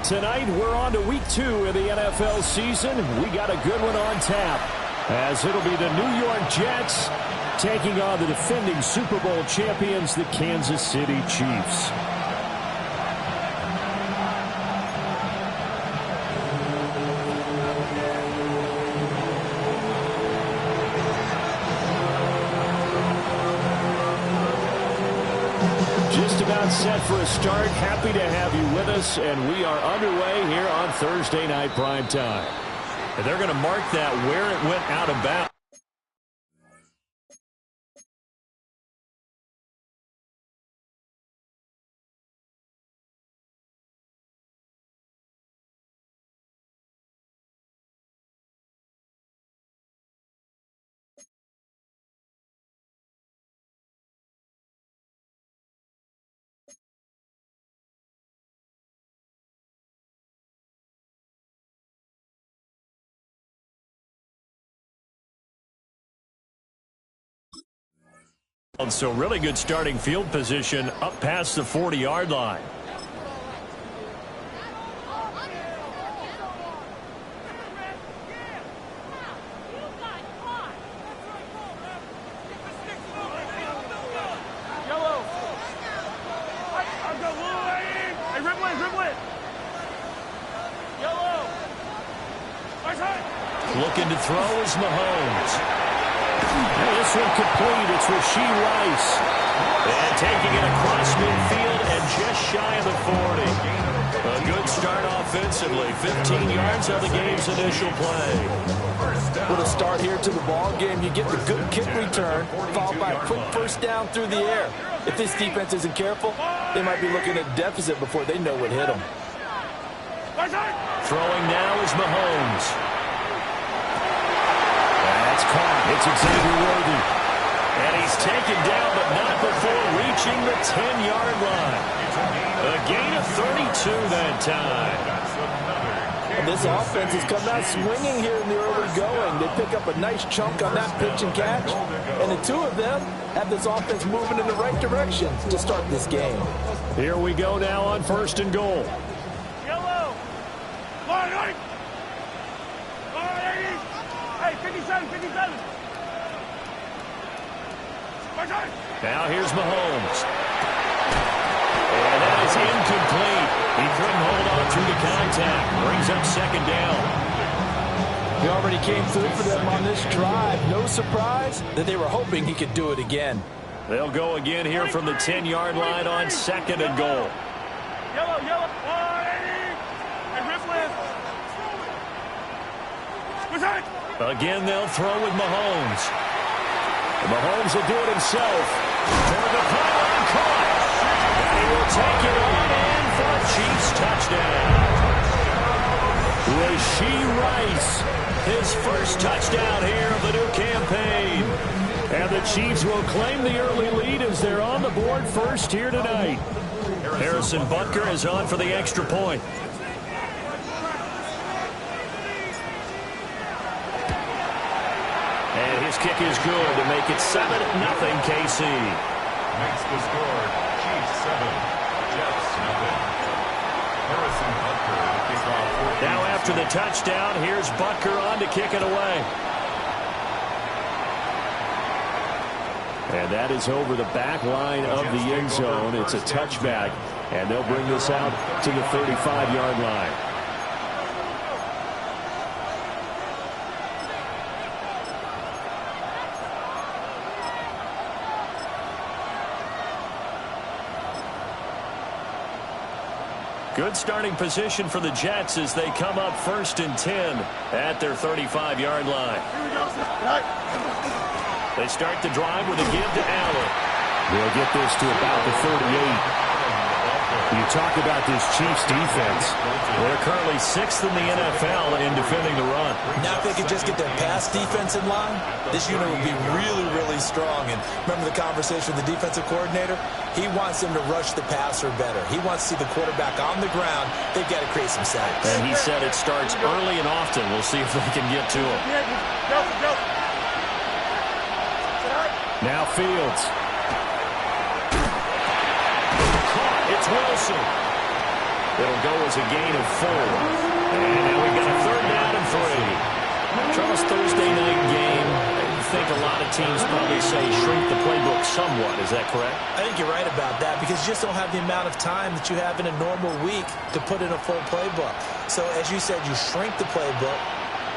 Tonight, we're on to week 2 of the NFL season. We got a good one on tap, as it'll be the New York Jets taking on the defending Super Bowl champions, the Kansas City Chiefs. Just about set for a start. Happy to have you with us, and we are underway here on Thursday Night Primetime. And they're going to mark that where it went out of bounds. So really good starting field position up past the 40-yard line. Looking to throw is Mahomes. This one complete. It's Rashee Rice. And taking it across midfield and just shy of the 40. A good start offensively. 15 yards on the game's initial play. With a start here to the ball game, you get the good kick return, followed by a quick first down through the air. If this defense isn't careful, they might be looking at deficit before they know what hit them. Throwing now is Mahomes. That's caught. It's Xavier Worthy. And he's taken down, but not before reaching the 10-yard line. A gain of 32 that time. And this offense has come out swinging here in the early going. They pick up a nice chunk on that pitch and catch. And the two of them have this offense moving in the right direction to start this game. Here we go now on 1st and goal. Yellow. Hey, 57, 57. Now here's Mahomes. And that is incomplete. He couldn't hold on through the contact. Brings up 2nd down. He already came through for them on this drive. No surprise that they were hoping he could do it again. They'll go again here from the 10-yard line on 2nd and goal. Yellow. 180. Hey, Ripley. Again, they'll throw with Mahomes. Mahomes will do it himself. Toward the pylon, caught. And he will take it on in for a Chiefs touchdown. Rashee Rice, his first touchdown here of the new campaign. And the Chiefs will claim the early lead as they're on the board first here tonight. Harrison Butker is on for the extra point. And his kick is good to make it 7-0 KC. Makes the score, Chiefs 7, Jets 0. Harrison Butker to kick off. Now after the touchdown, here's Butker on to kick it away. And that is over the back line of the end zone. It's a touchback, and they'll bring this out to the 35-yard line. Good starting position for the Jets as they come up 1st and 10 at their 35-yard line. They start the drive with a give to Allen. They'll get this to about the 38. You talk about this Chiefs defense. They're currently 6th in the NFL in defending the run. Now if they could just get their pass defense in line, this unit would be really, really strong. And remember the conversation with the defensive coordinator? He wants them to rush the passer better. He wants to see the quarterback on the ground. They've got to create some sacks. And he said it starts early and often. We'll see if they can get to him. Now Fields. It's Wilson. It'll go as a gain of 4. And now we've got a 3rd down and 3. Charles, Thursday night game. I think a lot of teams probably say shrink the playbook somewhat. Is that correct? I think you're right about that because you just don't have the amount of time that you have in a normal week to put in a full playbook. So as you said, you shrink the playbook,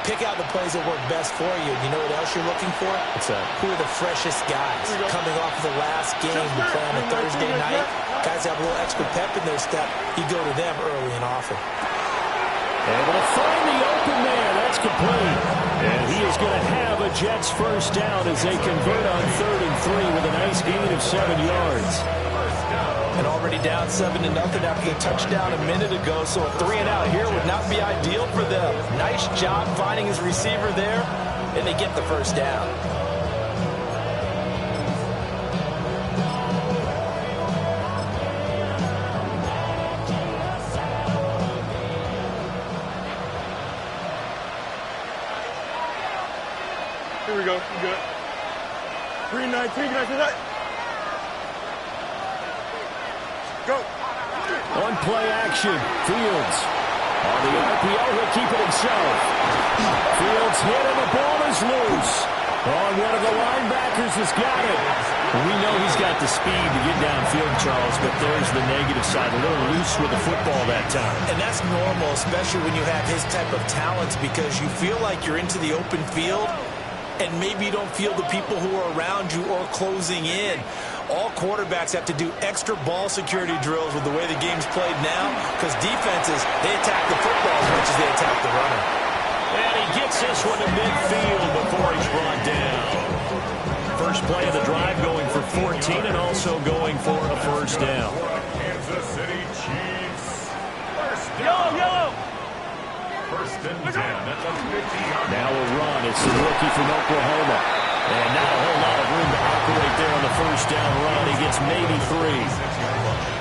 pick out the plays that work best for you. You know what else you're looking for? What's that? Who are the freshest guys coming off of the last game to play on a Thursday night? Guys have a little extra pep in their step. You go to them early and often. Able to find the open man. That's complete. And he is going to have a Jets first down as they convert on 3rd and 3 with a nice gain of 7 yards. And already down 7-0 after the touchdown a minute ago, so a 3-and-out here would not be ideal for them. Nice job finding his receiver there, and they get the first down. Here we go. You good. 3-19. Can I see that? Go. On play action, Fields. On the RPO, he'll keep it himself. Fields hit and the ball is loose. On one of the linebackers has got it. We know he's got the speed to get downfield, Charles, but there's the negative side. A little loose with the football that time. And that's normal, especially when you have his type of talents, because you feel like you're into the open field and maybe you don't feel the people who are around you or closing in. All quarterbacks have to do extra ball security drills with the way the game's played now, because defenses, they attack the football as much as they attack the runner. And he gets this one to midfield before he's brought down. First play of the drive going for 14 and also going for a first down. Kansas City Chiefs. Yellow. First and 10 at the 50-yard line. Now a run. It's the rookie from Oklahoma. And not a whole lot of room to operate there on the first down run. He gets maybe 3.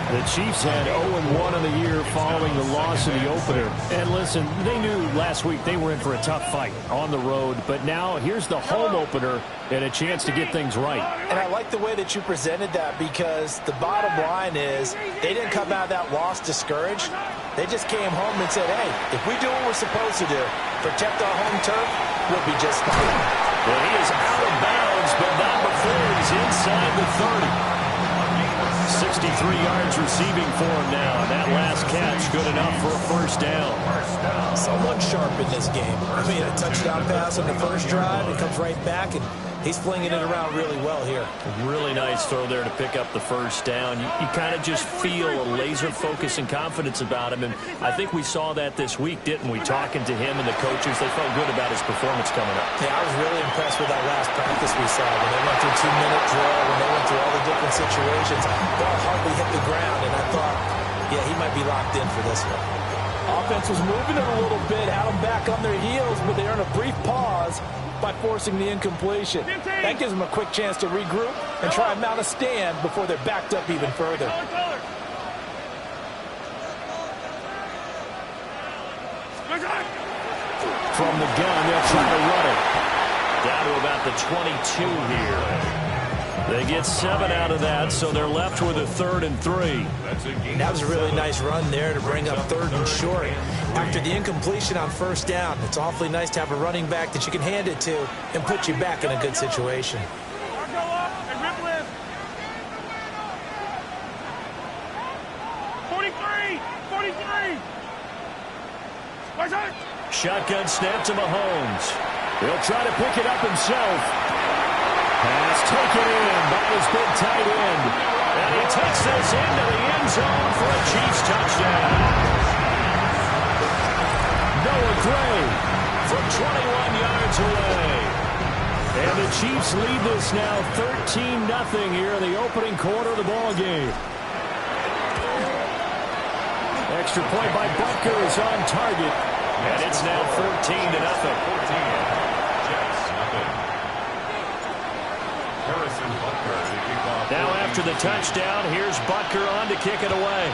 The Chiefs had 0-1 in the year following the loss in the opener. And listen, they knew last week they were in for a tough fight on the road. But now here's the home opener and a chance to get things right. And I like the way that you presented that, because the bottom line is they didn't come out of that loss discouraged. They just came home and said, hey, if we do what we're supposed to do, protect our home turf, we'll be just fine. Well, he is out of bounds, but not before he's inside the 30. 63 yards receiving for him now. And that last catch good enough for a first down. Someone sharp in this game. I mean, a touchdown pass on the first drive. It comes right back, and he's flinging it around really well here. Really nice throw there to pick up the first down. You kind of just feel a laser focus and confidence about him. And I think we saw that this week, didn't we? Talking to him and the coaches, they felt good about his performance coming up. Yeah, I was really impressed with that last practice we saw. When they went through 2-minute drill, when they went through all the different situations, ball hardly hit the ground, and I thought, yeah, he might be locked in for this one. Offense was moving it a little bit, had them back on their heels, but they earned a brief pause by forcing the incompletion. That gives them a quick chance to regroup and try and mount a stand before they're backed up even further. From the gun, they'll try to run it. Down to about the 22 here. They get 7 out of that, so they're left with a 3rd and 3. That was a really nice run there to bring up 3rd and short. After the incompletion on first down, it's awfully nice to have a running back that you can hand it to and put you back in a good situation. Go up and rip lift. 43. Where's it? Shotgun snap to Mahomes. He'll try to pick it up himself. Pass taken in by his big tight end. And he takes this into the end zone for a Chiefs touchdown. Noah Gray from 21 yards away. And the Chiefs lead this now 13-0 here in the opening quarter of the ball game. Extra point by Butker is on target. And it's now 14-0. Now after the touchdown, here's Butker on to kick it away.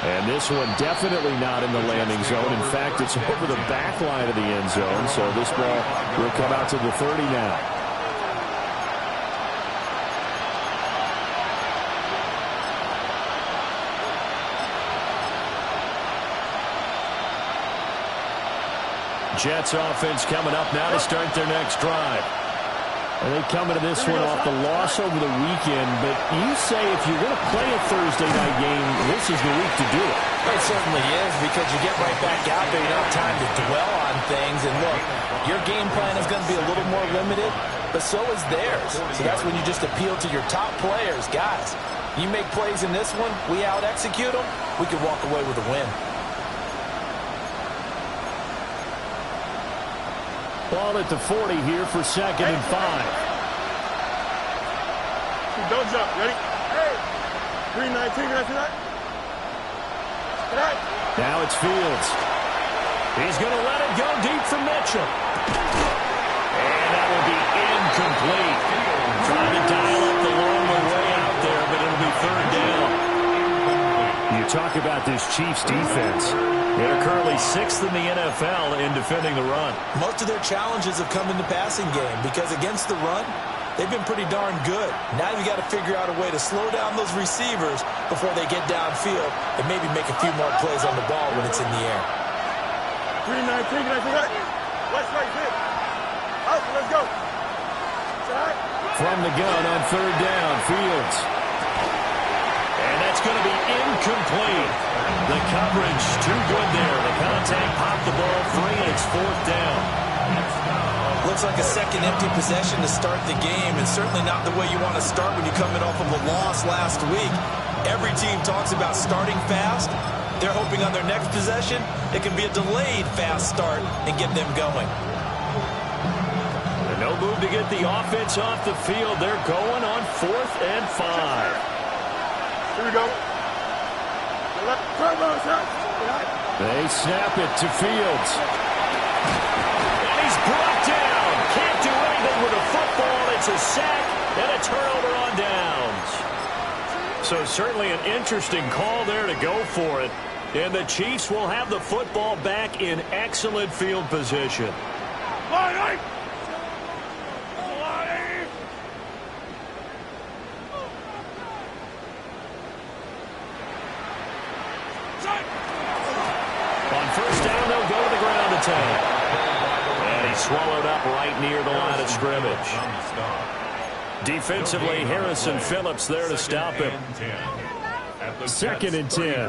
And this one definitely not in the landing zone. In fact, it's over the back line of the end zone. So this ball will come out to the 30 now. Jets offense coming up now to start their next drive. And they come into this one off the loss over the weekend, but you say if you're going to play a Thursday night game, this is the week to do it. It certainly is, because you get right back out there. You don't have time to dwell on things. And look, your game plan is going to be a little more limited, but so is theirs. So that's when you just appeal to your top players. Guys, you make plays in this one, we out-execute them, we could walk away with a win. Ball at the 40 here for 2nd and 5. Don't jump. Ready? Hey. 3-19. Can I see that? Now it's Fields. He's going to let it go deep for Mitchell. And that will be incomplete. Trying to dial up the long way out there, but it'll be 3rd down. You talk about this Chiefs defense. They're currently 6th in the NFL in defending the run. Most of their challenges have come in the passing game, because against the run, they've been pretty darn good. Now you've got to figure out a way to slow down those receivers before they get downfield and maybe make a few more plays on the ball when it's in the air. 3-19. Can I see that? West right here. Out. Let's go. From the gun on 3rd down, Fields. And that's going to be incomplete. The coverage too good there. The contact popped the ball free, and it's 4th down. Looks like a second empty possession to start the game, and certainly not the way you want to start when you're coming off of a loss last week. Every team talks about starting fast. They're hoping on their next possession it can be a delayed fast start and get them going. No move to get the offense off the field. They're going on 4th and 5. Here we go. They snap it to Fields. And he's brought down. Can't do anything with a football. It's a sack and a turnover on downs. So certainly an interesting call there to go for it. And the Chiefs will have the football back in excellent field position. And he's swallowed up right near the line of scrimmage. Defensively, Harrison Phillips there to stop him. 2nd and 10.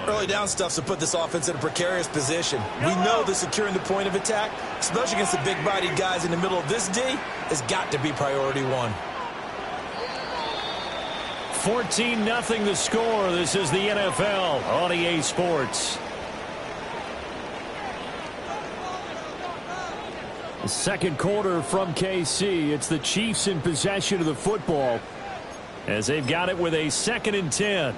Early down stuff to put this offense in a precarious position. We know that securing the point of attack, especially against the big-bodied guys in the middle of this D, has got to be priority one. 14-0 the score. This is the NFL on EA Sports. The 2nd quarter from KC. It's the Chiefs in possession of the football as they've got it with a 2nd and 10.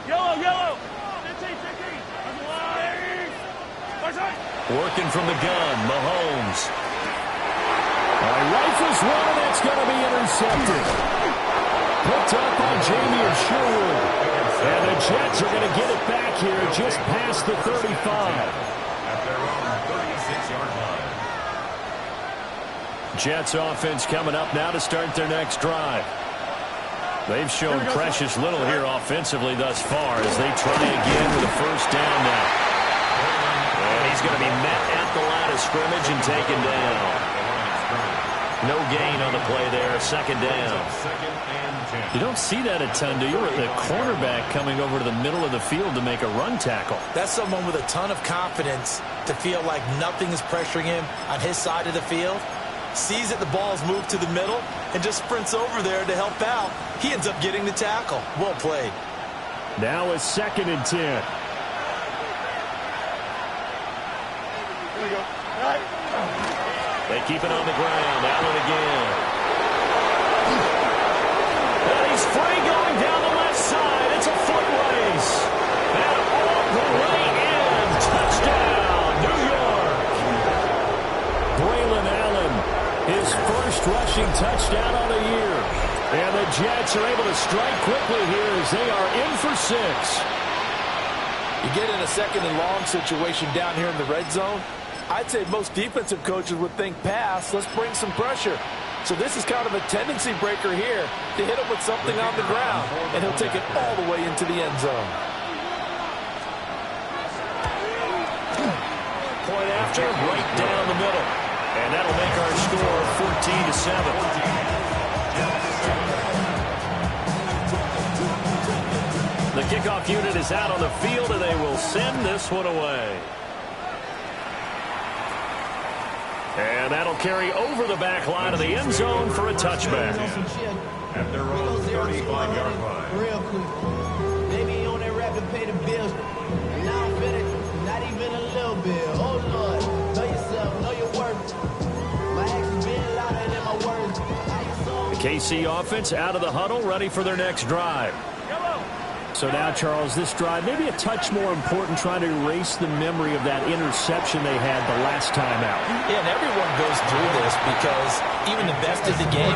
Yellow. Working from the gun, Mahomes. Rifles one, and that's going to be intercepted. Picked up by Jamie Sherwood. And the Jets are going to get it back here just past the 35. At their own 36-yard line. Jets offense coming up now to start their next drive. They've shown precious little here offensively thus far as they try again with a 1st down now. And he's going to be met at the line of scrimmage and taken down. No gain on the play there, 2nd down. You don't see that a ton, do you? The cornerback coming over to the middle of the field to make a run tackle. That's someone with a ton of confidence to feel like nothing is pressuring him on his side of the field. Sees that the ball's moved to the middle and just sprints over there to help out. He ends up getting the tackle. Well played. Now it's 2nd and 10. Here we go. All right. They keep it on the ground. Allen again. And he's free going down the left side. It's a foot race. And all the way in. Touchdown, New York. Braylon Allen, his first rushing touchdown on the year. And the Jets are able to strike quickly here as they are in for 6. You get in a 2nd and long situation down here in the red zone. I'd say most defensive coaches would think pass. Let's bring some pressure. So this is kind of a tendency breaker here to hit him with something on the ground, and he'll take it all the way into the end zone. Point after, right down the middle. And that'll make our score 14-7. The kickoff unit is out on the field, and they will send this one away. And that'll carry over the back line of the end zone for a touchback. At their own 35-yard line. Real quick. They be on that rapid pay the bills. And now I'm finished. Not even a little bit. Oh, Lord. Know yourself. Know your worth. My actions being louder than my words. The KC offense out of the huddle, ready for their next drive. So now, Charles, this drive maybe a touch more important, trying to erase the memory of that interception they had the last time out. Yeah, and everyone goes through this because even the best of the game,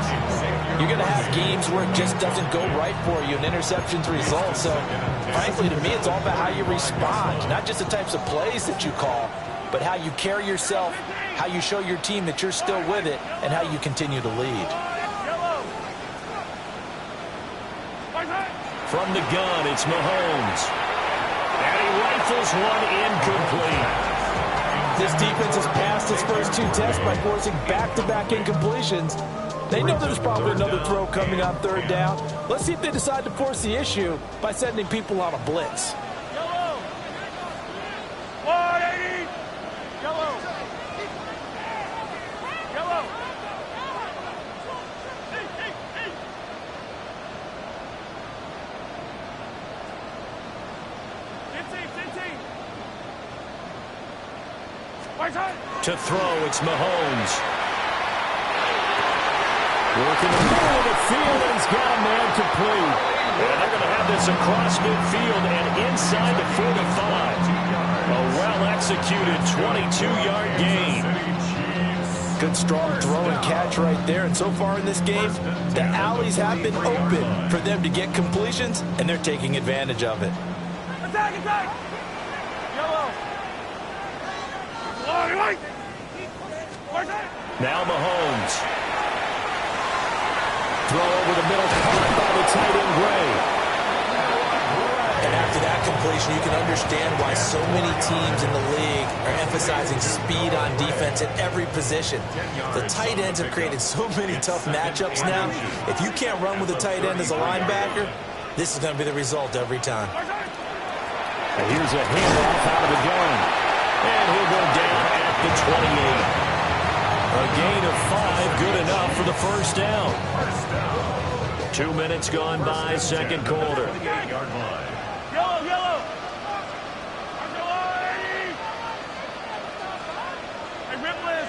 you're going to have games where it just doesn't go right for you, and interceptions result. So, frankly, to me, it's all about how you respond, not just the types of plays that you call, but how you carry yourself, how you show your team that you're still with it, and how you continue to lead. From the gun, it's Mahomes. And he rifles one incomplete. This defense has passed its first two tests by forcing back-to-back incompletions. They know there's probably another throw coming on third down. Let's see if they decide to force the issue by sending people on a blitz. Yellow. 180. Yellow. Yellow. Hey. 15. To throw, it's Mahomes. Working the middle of the field, and he's got a man complete. And they're going to have this across midfield and inside the 45. A well-executed 22-yard gain. Good, strong throw and catch right there. And so far in this game, the alleys have been open for them to get completions, and they're taking advantage of it. Attack. Yellow. White. Now Mahomes. Throw over the middle, caught by the tight end Gray. And after that completion, you can understand why so many teams in the league are emphasizing speed on defense at every position. The tight ends have created so many tough matchups now. If you can't run with a tight end as a linebacker, this is going to be the result every time. And here's a handoff out of the gun. And he'll go down at the 28. A gain of 5, good enough for the first down. 2 minutes gone by, second quarter. Yellow. Hey, Ripley.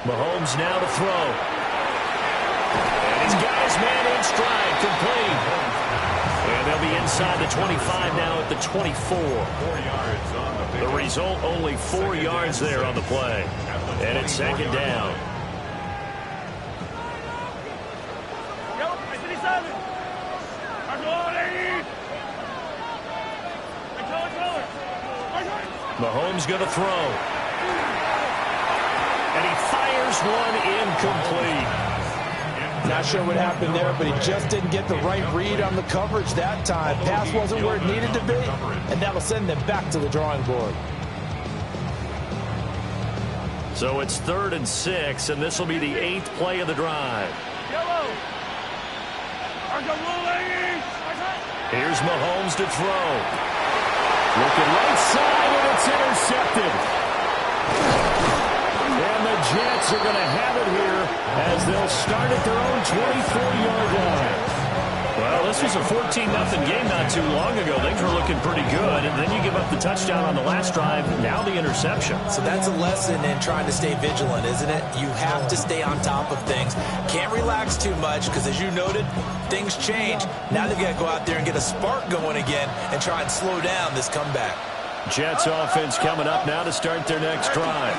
Mahomes now to throw. And he's got his man in stride, complete. And they'll be inside the 25 now at the 24. 4 yards on the The result, only 4 yards there on the play. And it's second down. Mahomes going to throw. And he fires one incomplete. Not sure what happened there, but he just didn't get the right read on the coverage that time. Pass wasn't where it needed to be, and that'll send them back to the drawing board. So it's 3rd and 6, and this will be the 8th play of the drive. Here's Mahomes to throw. Looking right side, and it's intercepted. And the Jets are going to have it here as they'll start at their own 24-yard line. Well, this was a 14-0 game not too long ago. Things were looking pretty good, and then you give up the touchdown on the last drive, now the interception. So that's a lesson in trying to stay vigilant, isn't it? You have to stay on top of things. Can't relax too much because, as you noted, things change. Now they've got to go out there and get a spark going again and try and slow down this comeback. Jets offense coming up now to start their next drive.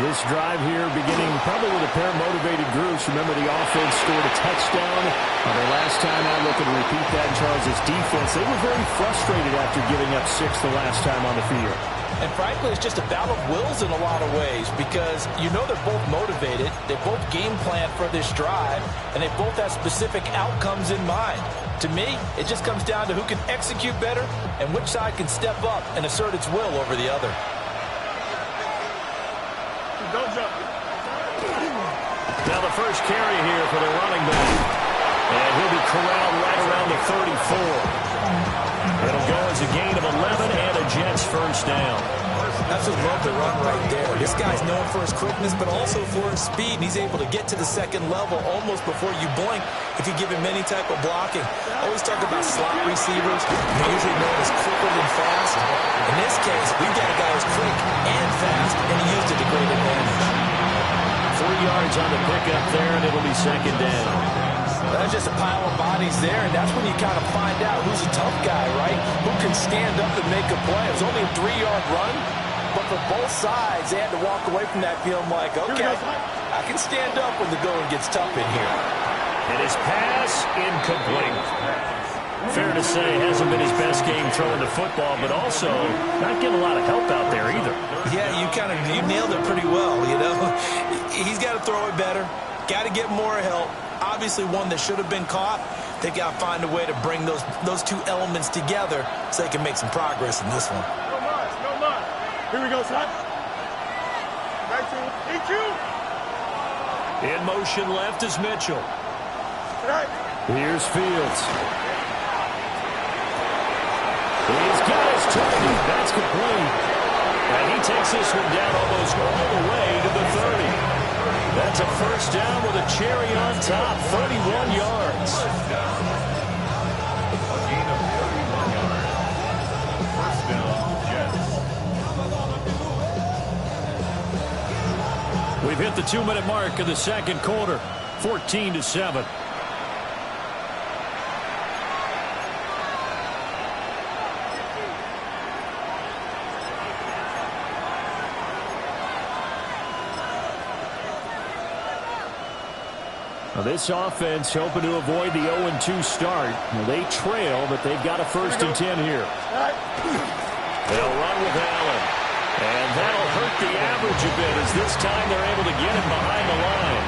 This drive here beginning probably with a pair of motivated groups. Remember, the offense scored a touchdown their last time out. Looking to repeat that in Charles' defense. They were very frustrated after giving up 6 the last time on the field. And frankly, it's just a battle of wills in a lot of ways because you know they're both motivated, they both game plan for this drive, and they both have specific outcomes in mind. To me, it just comes down to who can execute better and which side can step up and assert its will over the other. Don't jump. Now the first carry here for the running back. And he'll be corralled right around the 34. It'll go as a gain of 11 and a Jets first down. Absolutely love the run right there. This guy's known for his quickness, but also for his speed. And he's able to get to the second level almost before you blink if you give him any type of blocking. I always talk about slot receivers. They're usually known as quicker than fast. In this case, we've got a guy who's quick and fast, and he used it to great advantage. 3 yards on the pickup there, and it'll be second down. That's just a pile of bodies there, and that's when you kind of find out who's a tough guy, right? Who can stand up and make a play. It was only a 3-yard run, but for both sides, they had to walk away from that feeling like, okay, I can stand up when the going gets tough in here. And his pass incomplete. Fair to say, hasn't been his best game throwing the football, but also not getting a lot of help out there either. Yeah, you nailed it pretty well, you know. He's got to throw it better, got to get more help. Obviously one that should have been caught. They've got to find a way to bring those two elements together so they can make some progress in this one. No lines, no lines. Here we go, son. Back to EQ. In motion left is Mitchell. Right. Here's Fields. He's got his target. That's complete. And he takes this one down almost all the way to the 30. That's a first down with a cherry on top, 31 yards. A gain of 31 yards. First down, Jets. We've hit the 2-minute mark of the second quarter, 14-7. Now this offense hoping to avoid the 0-2 start. Now they trail, but they've got a 1st and 10 here. They'll run with Allen. And that'll hurt the average a bit as this time they're able to get him behind the line.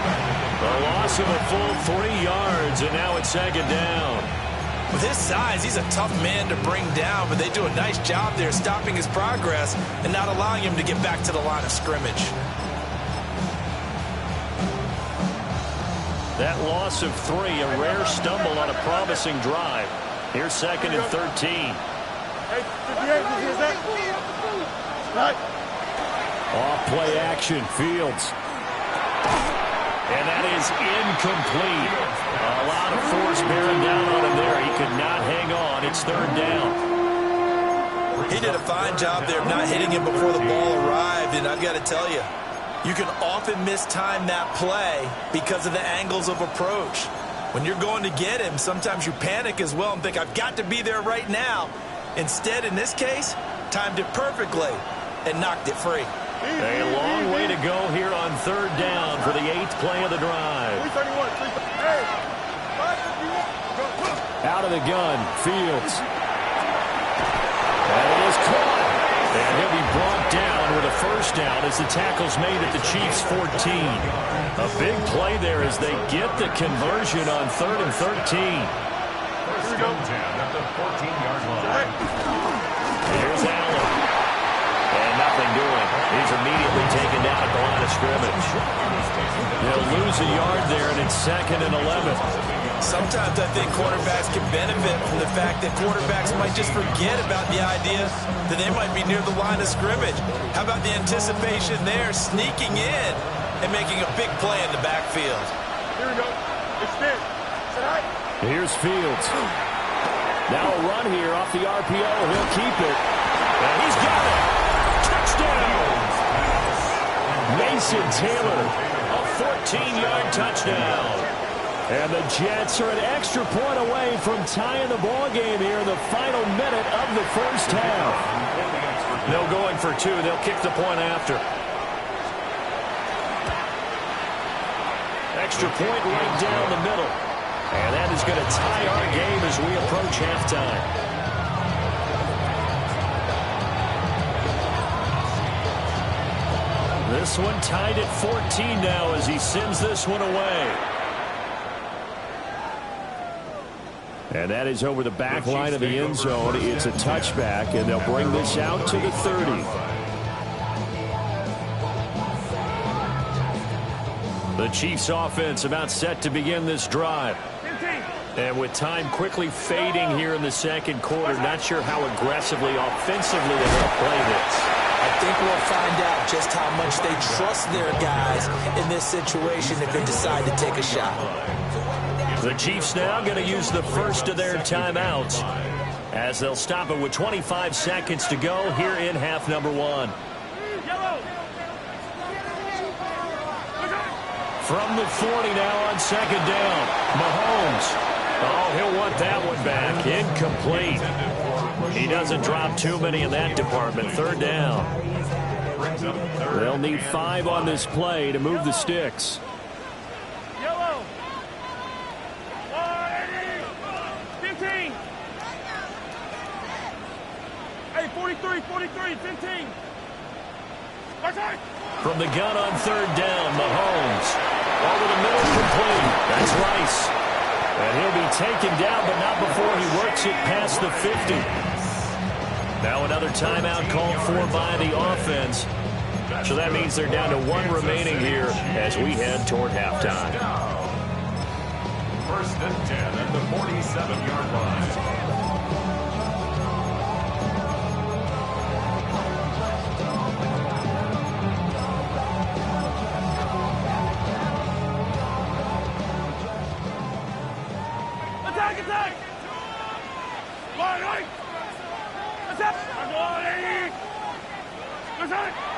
A loss of a full 3 yards, and now it's second down. With his size, he's a tough man to bring down, but they do a nice job there stopping his progress and not allowing him to get back to the line of scrimmage. That loss of 3, a rare stumble on a promising drive. Here's 2nd and 13. Hey, 58, is that? Right. Off play action, Fields. And that is incomplete. A lot of force bearing down on him there. He could not hang on. It's 3rd down. He did a fine job there of not hitting him before the ball arrived, and I've got to tell you, you can often mistime that play because of the angles of approach. When you're going to get him, sometimes you panic as well and think, I've got to be there right now. Instead, in this case, timed it perfectly and knocked it free. A long way to go here on 3rd down for the 8th play of the drive. 331. Hey, 551. Out of the gun, Fields. And it is caught. And he'll be brought down with a first down as the tackle's made at the Chiefs' 14. A big play there as they get the conversion on 3rd and 13. First down at the 14-yard line. Here's Allen. And nothing doing. He's immediately taken down at the line of scrimmage. They'll lose a yard there, and it's 2nd and 11. Sometimes I think quarterbacks can benefit from the fact that quarterbacks might just forget about the idea that they might be near the line of scrimmage. How about the anticipation there, sneaking in and making a big play in the backfield? Here we go. Extend. Here's Fields. Now a run here off the RPO. He'll keep it. And he's got it. Touchdown. Mason Taylor, a 14-yard touchdown. And the Jets are an extra point away from tying the ball game here in the final minute of the first half. No going for 2. They'll kick the point after. Extra point right down the middle. And that is going to tie our game as we approach halftime. This one tied at 14 now as he sends this one away. And that is over the back line of the end zone. It's a touchback, and they'll bring this out to the 30. The Chiefs offense about set to begin this drive. And with time quickly fading here in the second quarter, not sure how aggressively, offensively they're going to play this. I think we'll find out just how much they trust their guys in this situation if they decide to take a shot. The Chiefs now going to use the first of their timeouts as they'll stop it with 25 seconds to go here in half number one. From the 40 now on second down, Mahomes. Oh, he'll want that one back. Incomplete. He doesn't drop too many in that department. Third down. They'll need 5 on this play to move the sticks. 15. Hey, 43, 15. From the gun on third down, Mahomes. Over the middle, complete. That's Rice. And he'll be taken down, but not before he works it past the 50. Now another timeout called for by the offense. So that means they're down to 1 remaining here as we head toward halftime. First and 10 at the 47-yard line.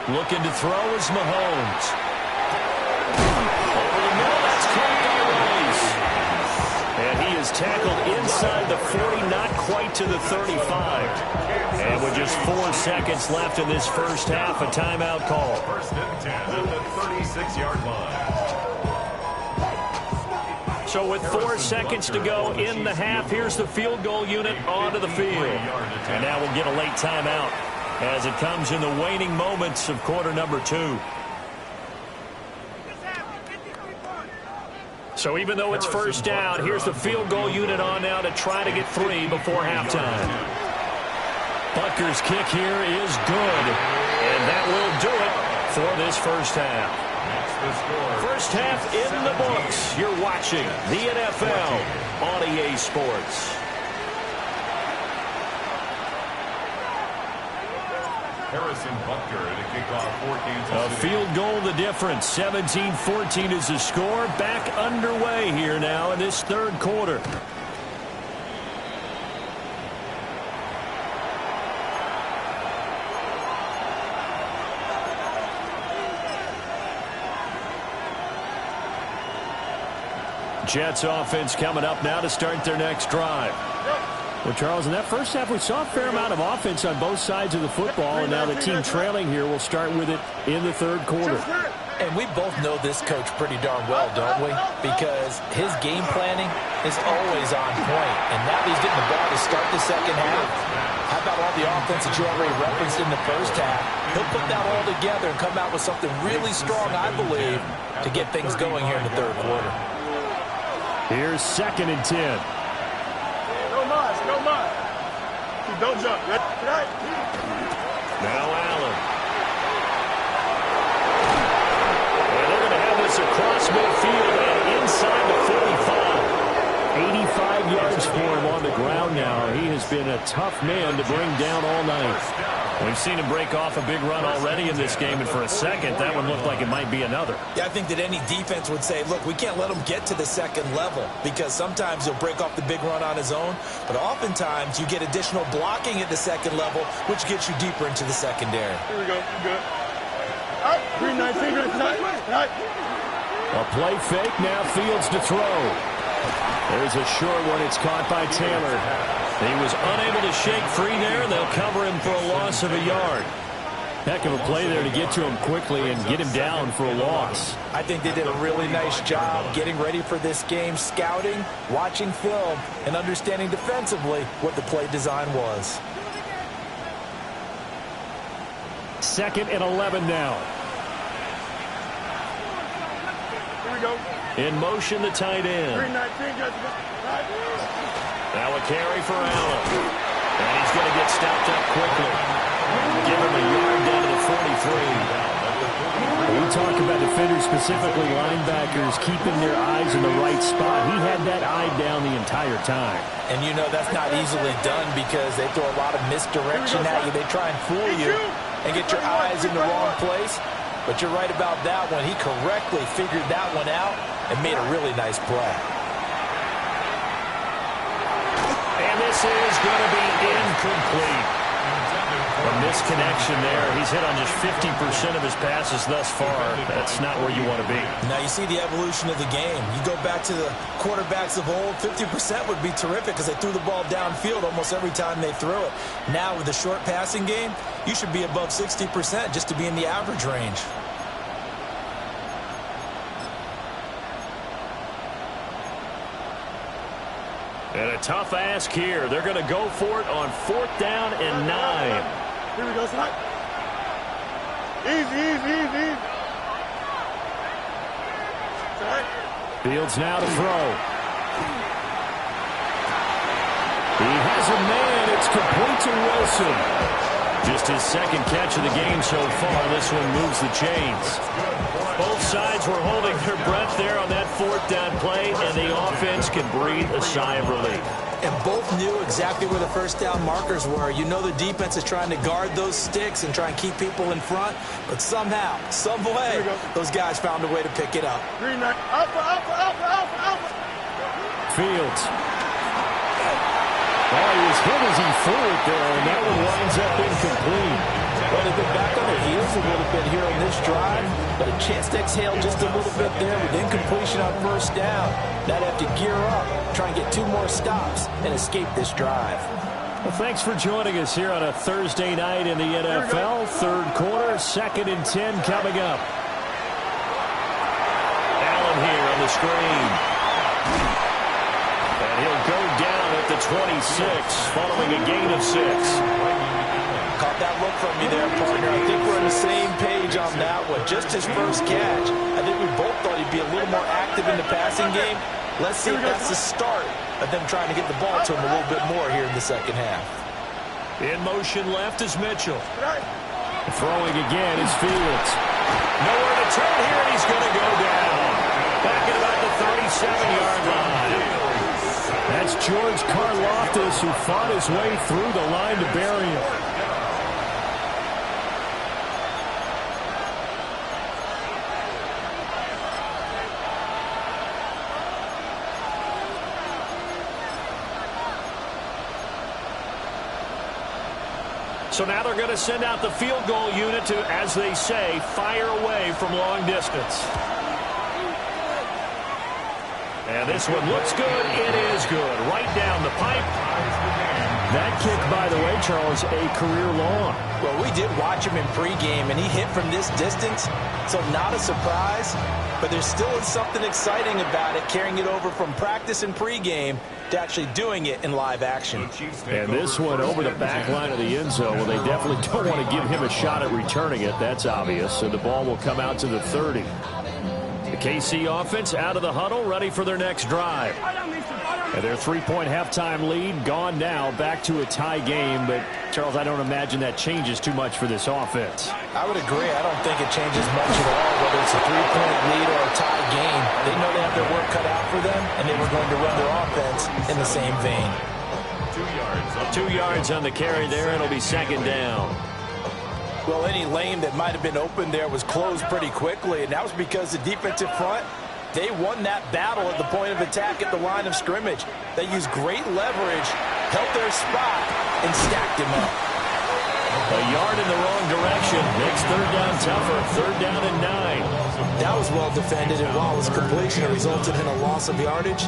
Looking to throw is Mahomes. Over the middle, that's caught by Rice. And he is tackled inside the 40, not quite to the 35. And with just 4 seconds left in this first half, a timeout call. First and 10 at the 36-yard line. So with 4 seconds to go in the half, here's the field goal unit onto the field. And now we'll get a late timeout as it comes in the waning moments of quarter number 2. So even though it's first down, here's the field goal unit on now to try to get 3 before halftime. Butker's kick here is good, and that will do it for this first half. First half in the books. You're watching the NFL on EA Sports. Harrison Butker to kick off for Kansas A City. field goal the difference. 17-14 is the score. Back underway here now in this third quarter. Jets offense coming up now to start their next drive. Well, Charles, in that first half, we saw a fair amount of offense on both sides of the football, and now the team trailing here will start with it in the third quarter. And we both know this coach pretty darn well, don't we? Because his game planning is always on point. And now he's getting the ball to start the second half. How about all the offense that you already referenced in the first half? He'll put that all together and come out with something really strong, I believe, to get things going here in the third quarter. Here's second and 10. No mud. Don't jump. Right. Now Allen. And they're going to have this across midfield and inside the 45. 85 yards for him on the ground now. He has been a tough man to bring down all night. We've seen him break off a big run already in this game, and for a second, that one looked like it might be another. Yeah, I think that any defense would say, look, we can't let him get to the second level because sometimes he'll break off the big run on his own, but oftentimes you get additional blocking at the second level, which gets you deeper into the secondary. Here we go. Good. All right. 3-19. Right. A play fake, now Fields to throw. There's a short one. It's caught by Taylor. He was unable to shake free there. They'll cover him for a loss of a yard. Heck of a play there to get to him quickly and get him down for a loss. I think they did a really nice job getting ready for this game, scouting, watching film, and understanding defensively what the play design was. 2nd and 11 now. Here we go. In motion, the tight end. 319, just Now a carry for Allen. And he's going to get stopped up quickly. Give him a yard down to the 43. We talk about defenders, specifically linebackers, keeping their eyes in the right spot. He had that eye down the entire time. And you know that's not easily done because they throw a lot of misdirection at you. They try and fool you and get your eyes in the wrong place. But you're right about that one. He correctly figured that one out and made a really nice play. And this is going to be incomplete. A misconnection there. He's hit on just 50% of his passes thus far. That's not where you want to be. Now you see the evolution of the game. You go back to the quarterbacks of old, 50% would be terrific because they threw the ball downfield almost every time they threw it. Now with the short passing game, you should be above 60% just to be in the average range. And a tough ask here. They're going to go for it on 4th down and 9. Here we go, slide. Easy. Slide. Fields now to throw. He has a man. It's complete to Wilson. Just his second catch of the game so far. This one moves the chains. Both sides were holding their breath there on that 4th down play, and the offense can breathe a sigh of relief. And both knew exactly where the first down markers were. You know the defense is trying to guard those sticks and try and keep people in front, but somehow, some way, those guys found a way to pick it up. Alpha. Fields. Oh, he was hit as he threw it there, and that one winds up incomplete. Well, they've been back on their heels a little bit here on this drive, but a chance to exhale just a little bit there with incompletion on first down. Now they have to gear up, try and get 2 more stops, and escape this drive. Well, thanks for joining us here on a Thursday night in the NFL. 3rd quarter, 2nd and 10 coming up. Allen here on the screen. And he'll go down at the 26, following a gain of 6. Caught that look from you there, partner. I think we're on the same page on that one. Just his first catch. I think we both thought he'd be a little more active in the passing game. Let's see if that's the start of them trying to get the ball to him a little bit more here in the second half. In motion left is Mitchell. Throwing again is Fields. Nowhere to turn here, and he's going to go down. Back at about the 37-yard line. That's George Karlaftis, who fought his way through the line to bury him. So now they're going to send out the field goal unit to, as they say, fire away from long distance. And this one looks good. It is good. Right down the pipe. That kick, by the way, Charles, a career long. Well, we did watch him in pregame, and he hit from this distance, so not a surprise. But there still is something exciting about it, carrying it over from practice and pregame to actually doing it in live action. And this one over the back line of the end zone. Well, they definitely don't want to give him a shot at returning it. That's obvious. So the ball will come out to the 30. The KC offense out of the huddle, ready for their next drive. And their 3-point halftime lead gone now, back to a tie game. But, Charles, I don't imagine that changes too much for this offense. I would agree. I don't think it changes much at all, whether it's a 3-point lead or a tie game. They know they have their work cut out for them, and they were going to run their offense in the same vein. 2 yards on the carry there. It'll be 2nd down. Well, any lane that might have been open there was closed pretty quickly, and that was because the defensive front, they won that battle at the point of attack at the line of scrimmage. They used great leverage, held their spot, and stacked him up. A yard in the wrong direction. Makes 3rd down tougher. 3rd down and 9. That was well defended, and while his completion resulted in a loss of yardage,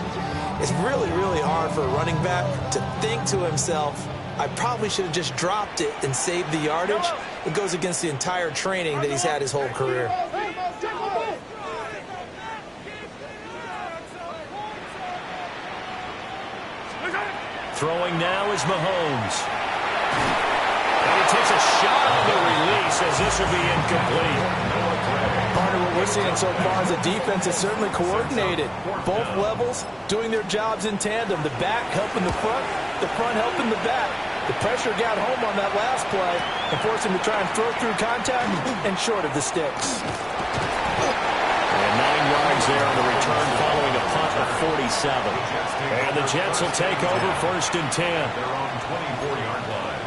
it's really, really hard for a running back to think to himself, I probably should have just dropped it and saved the yardage. It goes against the entire training that he's had his whole career. Throwing now is Mahomes. And he takes a shot on the release. says this will be incomplete. Partner, what we're seeing so far is the defense is certainly coordinated. Both levels doing their jobs in tandem. The back helping the front helping the back. The pressure got home on that last play and forced him to try and throw through contact and short of the sticks. And 9 yards there on the return following a punt of 47. And the Jets will take over 1st and 10. They're on 24-yard line.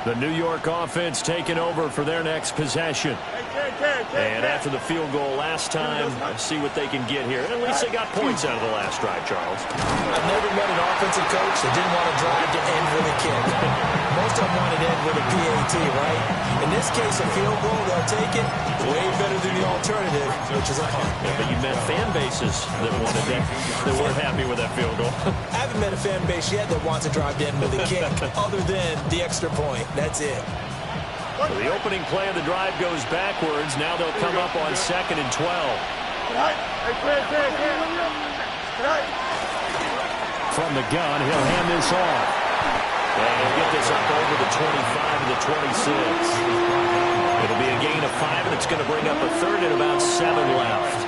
The New York offense taking over for their next possession. And after the field goal last time, see what they can get here. At least they got points out of the last drive, Charles. I've never met an offensive coach that didn't want to drive to end with a kick. Most of them wanted to end with a PAT, right? In this case, a field goal, they'll take it way better than the alternative, which is a punt. Yeah, but you met fan bases that wanted that, that weren't happy with that field goal. I haven't met a fan base yet that wants to drive to end with a kick other than the extra point. That's it. So the opening play of the drive goes backwards. Now they'll come up on 2nd and 12. From the gun, he'll hand this off. And he'll get this up over the 25 to the 26. It'll be a gain of 5, and it's going to bring up a 3rd and about 7 left.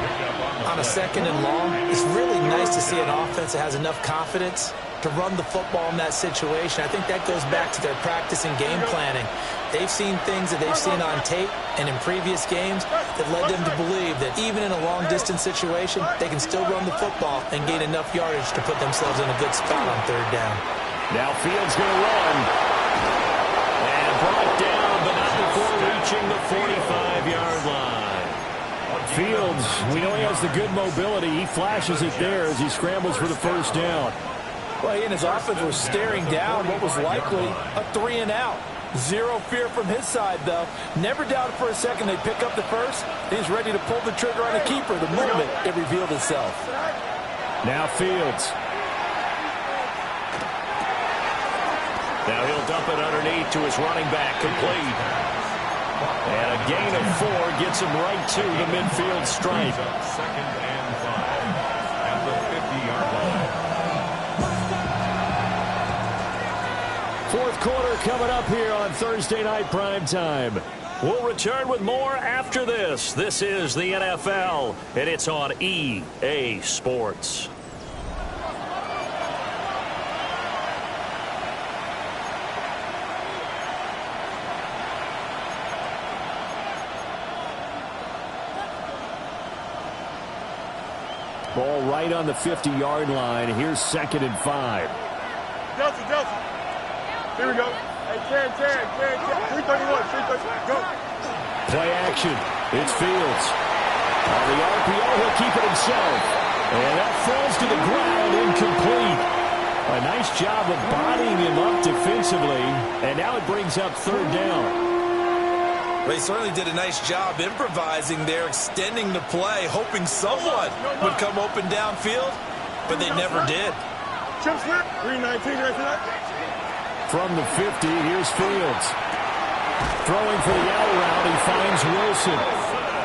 On a 2nd and long, it's really nice to see an offense that has enough confidence to run the football in that situation. I think that goes back to their practice and game planning. They've seen things that they've seen on tape and in previous games that led them to believe that even in a long-distance situation, they can still run the football and gain enough yardage to put themselves in a good spot on 3rd down. Now Fields going to run. And brought down, but not before reaching the 45-yard line. Fields, we know he has the good mobility. He flashes it there as he scrambles for the 1st down. Well, he and his offense were staring down what was likely a 3-and-out. Zero fear from his side, though. Never doubted for a second they'd pick up the 1st. He's ready to pull the trigger on a keeper the moment it revealed itself. Now Fields. Now he'll dump it underneath to his running back, complete. And a gain of 4 gets him right to the midfield stripe. 2nd and 5 at the 50-yard line. 4th quarter coming up here on Thursday Night Primetime. We'll return with more after this. This is the NFL, and it's on EA Sports. Ball right on the 50-yard line. Here's 2nd and 5. Delta. Here we go. Hey, 331, 331, go. Play action. It's Fields. On the RPO, he'll keep it himself. And that falls to the ground, incomplete. A nice job of bodying him up defensively. And now it brings up 3rd down. They certainly did a nice job improvising there, extending the play, hoping someone would come open downfield, but they never did. Chip slip, 319, right for that. From the 50, here's Fields. Throwing for the out route, he finds Wilson.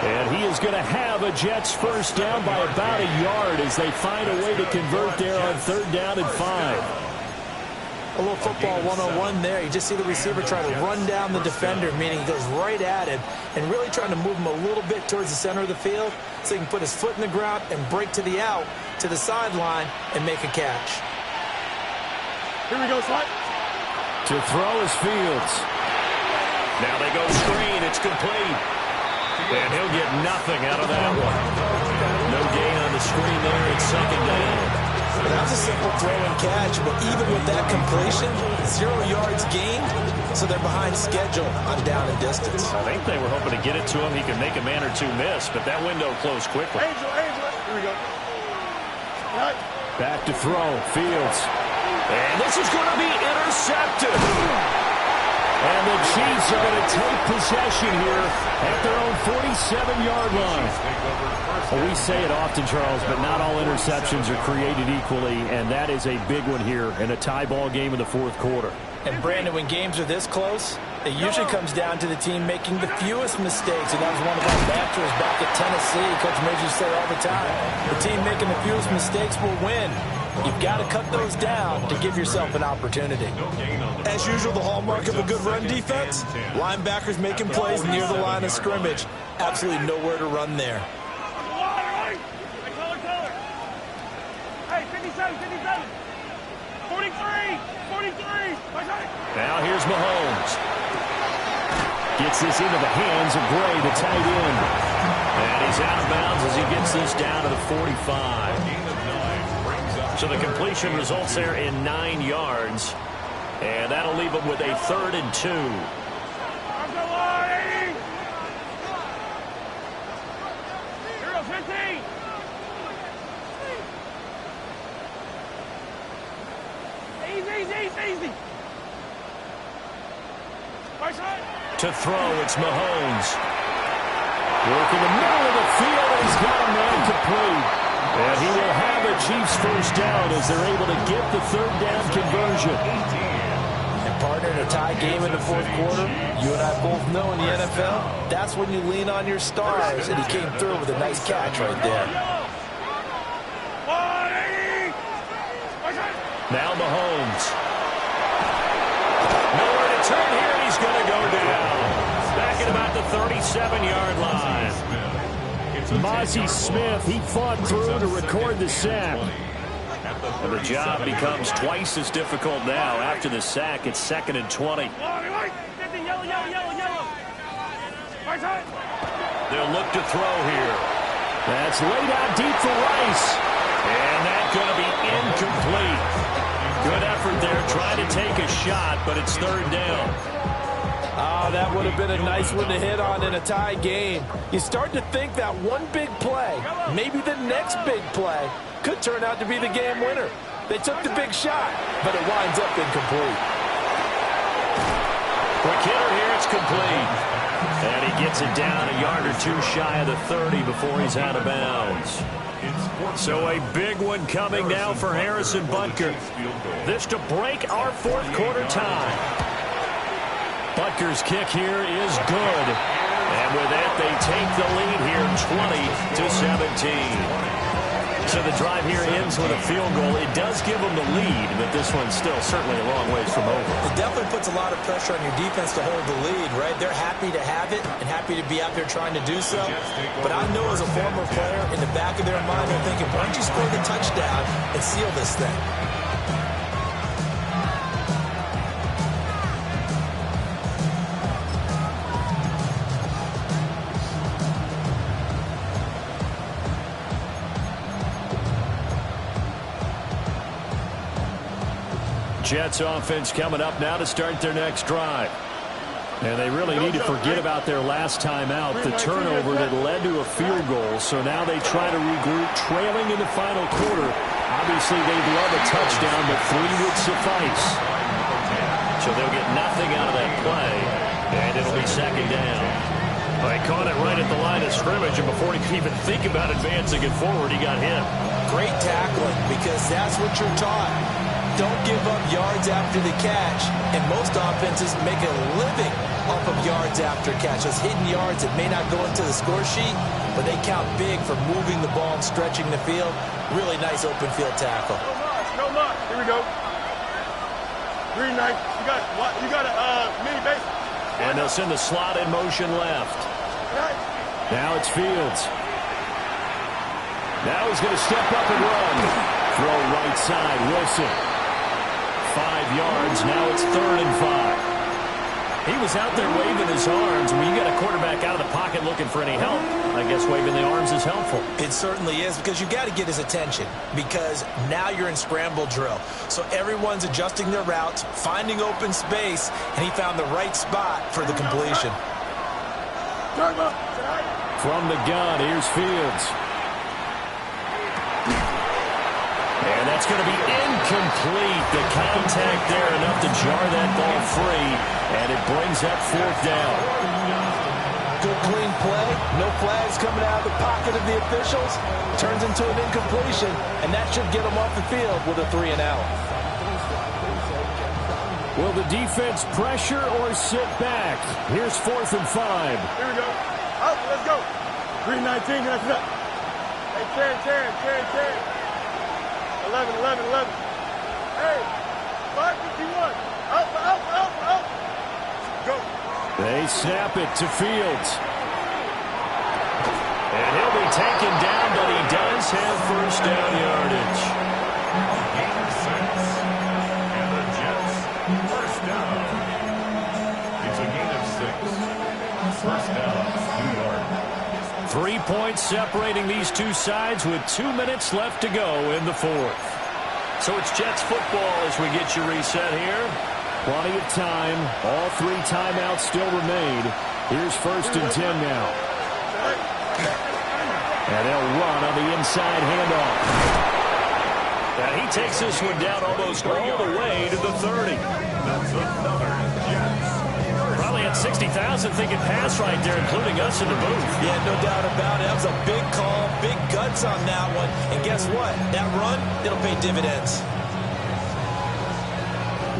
And he is going to have a Jets 1st down by about a yard as they find a way to convert there on 3rd down and 5. A little football 101 there. You just see the receiver try to run down the defender, meaning he goes right at him and really trying to move him a little bit towards the center of the field so he can put his foot in the ground and break to the out, to the sideline, and make a catch. Here we go, slide. To throw is Fields. Now they go screen. It's complete. And he'll get nothing out of that one. No gain on the screen there. It's 2nd down. That was a simple throw and catch, but even with that completion, 0 yards gained, so they're behind schedule on down and distance. I think they were hoping to get it to him. He could make a man or 2 miss, but that window closed quickly. Angel. Here we go. Right. Back to throw. Fields. And this is going to be intercepted. And the Chiefs are going to take possession here at their own 47-yard line. Well, we say it often, Charles, but not all interceptions are created equally, and that is a big one here in a tie ball game in the 4th quarter. And, Brandon, when games are this close, it usually comes down to the team making the fewest mistakes, and that was one of our mantras back at Tennessee. Coach Major say all the time, the team making the fewest mistakes will win. You've got to cut those down to give yourself an opportunity. As usual, the hallmark of a good run defense, linebackers making plays near the line of scrimmage. Absolutely nowhere to run there. Hey, 57, 57. 43, 43. Now here's Mahomes. Gets this into the hands of Bray, the tight end. And he's out of bounds as he gets this down to the 45. So the completion results there in 9 yards. And that'll leave him with a 3rd and 2. Hero 15. Easy. To throw, it's Mahomes. Work in the middle of the field, and he's got a man complete. And he will have a Chiefs first down as they're able to get the 3rd down conversion. And partner, in a tie game in the 4th quarter, you and I both know in the NFL, that's when you lean on your stars, and he came through with a nice catch right there. Now Mahomes. Nowhere to turn here, and he's going to go down. Back at about the 37-yard line. Mazi Smith, he fought through to record the sack. And the job becomes twice as difficult now. After the sack, it's 2nd and 20. They'll look to throw here. That's laid out deep for Rice. And that's going to be incomplete. Good effort there, trying to take a shot, but it's 3rd down. Oh, that would have been a nice one to hit on in a tie game. You start to think that one big play, maybe the next big play, could turn out to be the game winner. They took the big shot, but it winds up incomplete. Quick hitter here, it's complete. And he gets it down a yard or 2 shy of the 30 before he's out of bounds. So a big one coming now for Harrison Butker. This to break our 4th quarter tie. Butker's kick here is good. And with that, they take the lead here 20-17. So the drive here ends with a field goal. It does give them the lead, but this one's still certainly a long ways from over. It definitely puts a lot of pressure on your defense to hold the lead, right? They're happy to have it and happy to be out there trying to do so. But I know as a former player, in the back of their mind, they're thinking, why don't you score the touchdown and seal this thing? Jets offense coming up now to start their next drive. And they really need to forget about their last time out, the turnover that led to a field goal. So now they try to regroup, trailing in the final quarter. Obviously, they'd love a touchdown, but 3 would suffice. So they'll get nothing out of that play, and it'll be 2nd down. He caught it right at the line of scrimmage, and before he could even think about advancing it forward, he got hit. Great tackling, because that's what you're taught. Don't give up yards after the catch, and most offenses make a living off of yards after catch. Those hidden yards that may not go into the score sheet, but they count big for moving the ball and stretching the field. Really nice open field tackle. No much. Here we go. Green knife. You got a mini base. And they'll send the slot in motion left. Now it's Fields. Now he's going to step up and run. Throw right side, Wilson. 5 yards, now it's 3rd and 5. He was out there waving his arms. When you got a quarterback out of the pocket looking for any help, I guess waving the arms is helpful. It certainly is, because you got to get his attention, because now you're in scramble drill. So everyone's adjusting their routes, finding open space, and he found the right spot for the completion. From the gun, here's Fields. And that's going to be incomplete. The contact there enough to jar that ball free, and it brings up 4th down. Good clean play. No flags coming out of the pocket of the officials. Turns into an incompletion, and that should get them off the field with a 3 and out. Will the defense pressure or sit back? Here's 4th and 5. Here we go. Out, let's go. Green 19, can I see that? Hey, Terry. 11. 11. Hey, 5:51. Out. Go. They snap it to Fields. And he'll be taken down, but he does have first down yardage. Gain of 6. And the Jets, first down. It's a gain of 6. First down, New York. 3 points separating these two sides with 2 minutes left to go in the fourth. So it's Jets football as we get you reset here. Plenty of time. All 3 timeouts still remain. Here's first and 10 now. And they'll run on the inside handoff. And he takes this one down almost all the way to the 30. That's another Jets. Probably had 60,000 thinking pass right there, including us in the booth. Yeah, no doubt about it. That was a big call, big guts on that one. And guess what? That run, it'll pay dividends.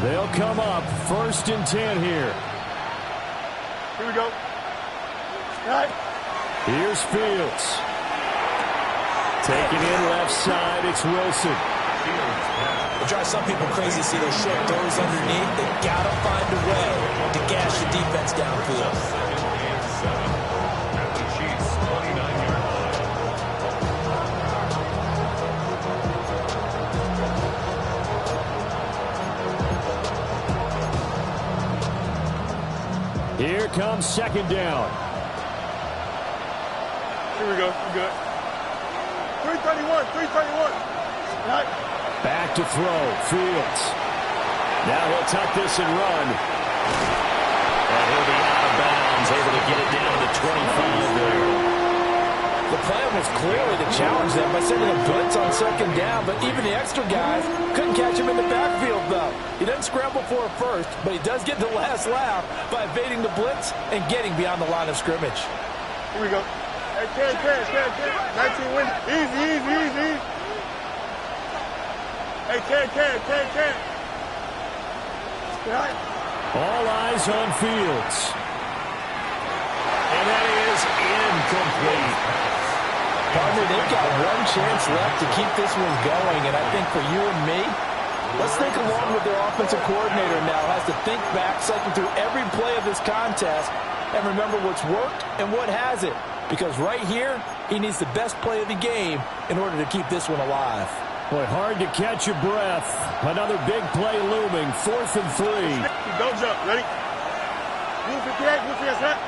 They'll come up first and 10 here. Here we go. Right. Here's Fields. Taking in left side, it's Wilson. It drives some people crazy to see those short throws underneath. They got to find a way to gash the defense downfield. Second and 7 at the Chiefs' 29-yard line. Here comes second down. Here we go. We're good. 3:31. Right. Back to throw, Fields. Now he'll tuck this and run. And he'll be out of bounds, able to get it down to 25 there. The plan was clearly to challenge them by sending a blitz on second down, but even the extra guys couldn't catch him in the backfield, though. He doesn't scramble for a first, but he does get the last laugh by evading the blitz and getting beyond the line of scrimmage. Here we go. Hey, can. 19 win. Easy. Hey, can. Right. All eyes on Fields. And that is incomplete. Partner, they've got one chance left to keep this one going, and I think for you and me, let's think along with their offensive coordinator now. Has to think back, cycle through every play of this contest, and remember what's worked and what hasn't. Because right here, he needs the best play of the game in order to keep this one alive. Boy, hard to catch your breath. Another big play looming, 4th and 3. Don't jump. Ready? Move your head.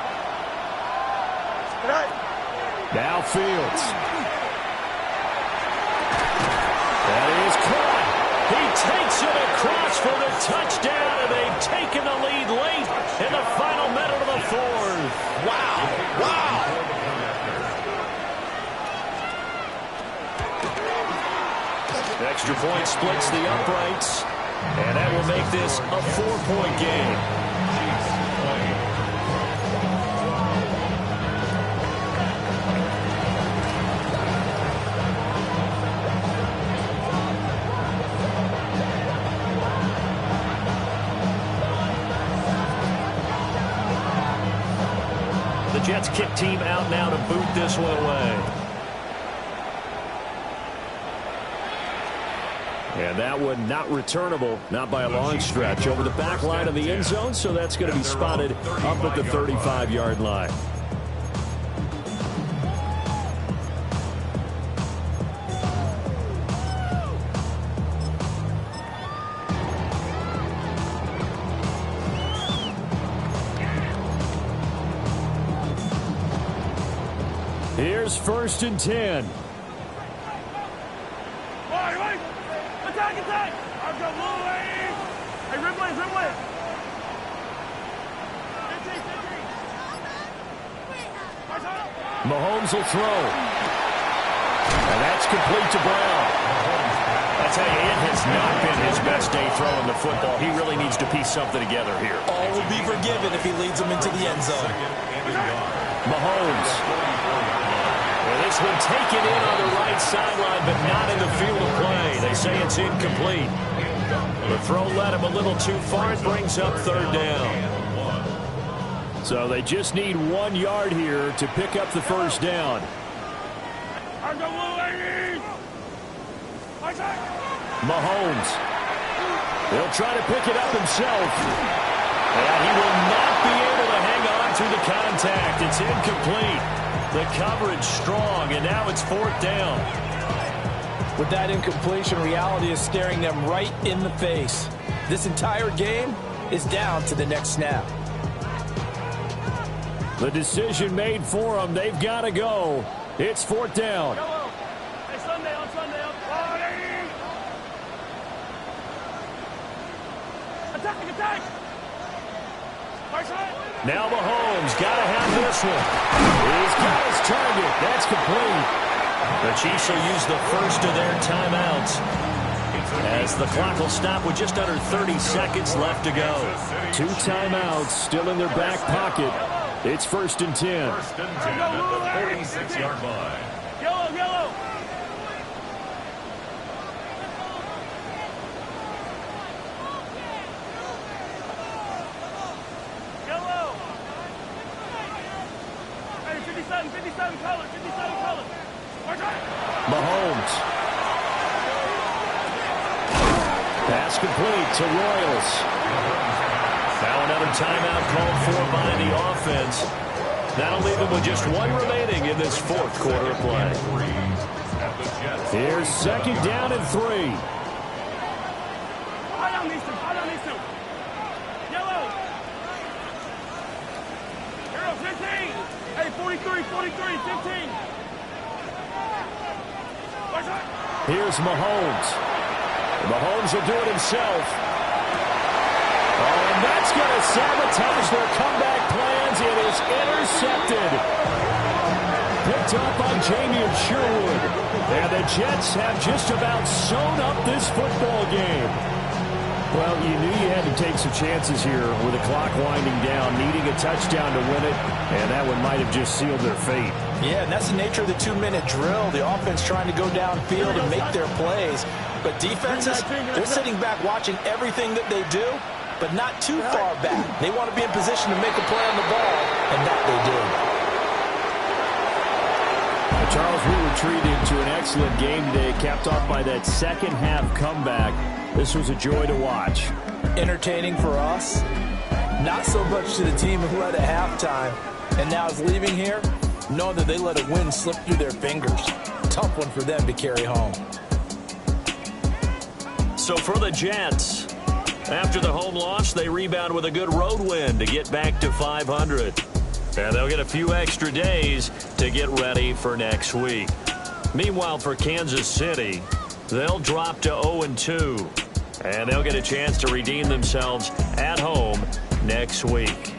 Right. Now Fields. That is caught. He takes it across for the touchdown, and they've taken the lead late in the final minute of the fourth. Wow. Extra point splits the uprights, and that will make this a 4-point game. The Jets kick team out now to boot this one away. And that one not returnable, not by a long stretch, over the back line of the end zone, so that's going to be spotted up at the 35-yard line. Here's first and 10. Attack! I've got Louis! Hey, Ripley! Mahomes will throw. And that's complete to Brown. I tell you, it has not been his best day throwing the football. He really needs to piece something together here. All will be forgiven if he leads them into the end zone. Mahomes. Well, this one taken in on the right sideline, but not in the field of play. They say it's incomplete. The throw led him a little too far. It brings up third down. So they just need 1 yard here to pick up the first down. Mahomes. He'll try to pick it up himself. And he will not be able to hang on through the contact. It's incomplete. The coverage strong, and now it's 4th down. With that incompletion, reality is staring them right in the face. This entire game is down to the next snap. The decision made for them. They've got to go. It's 4th down. Hey, Sunday on Sunday on party. Attack. Now Mahomes got to have this one. He's got his target. That's complete. The Chiefs will use the first of their timeouts as the clock will stop with just under 30 seconds left to go. 2 timeouts still in their back pocket. It's 1st and 10. 1st and 10 at the 46-yard line. Yellow. Hey, 57 color. Mahomes. Pass complete to Royals. Now another timeout called for by the offense. That'll leave them with just 1 remaining in this 4th quarter of play. Here's 2nd down and 3. High on these two. Yellow. Hero 15. Hey, 43, 15. Here's Mahomes. Mahomes will do it himself. Oh, and that's going to sabotage their comeback plans. It is intercepted. Picked up by Jamien Sherwood. And the Jets have just about sewn up this football game. Well, you knew you had to take some chances here with the clock winding down, needing a touchdown to win it, and that one might have just sealed their fate. Yeah, and that's the nature of the 2-minute drill. The offense trying to go downfield and make their plays. But defenses, they're sitting back watching everything that they do, but not too far back. They want to be in position to make a play on the ball, and that they do. Well, Charles, we were treated to an excellent game today, capped off by that second-half comeback. This was a joy to watch. Entertaining for us, not so much to the team who led at halftime, and now is leaving here, knowing that they let a win slip through their fingers. Tough one for them to carry home. So for the Jets, after the home loss, they rebound with a good road win to get back to 500. And they'll get a few extra days to get ready for next week. Meanwhile, for Kansas City, they'll drop to 0-2. And they'll get a chance to redeem themselves at home next week.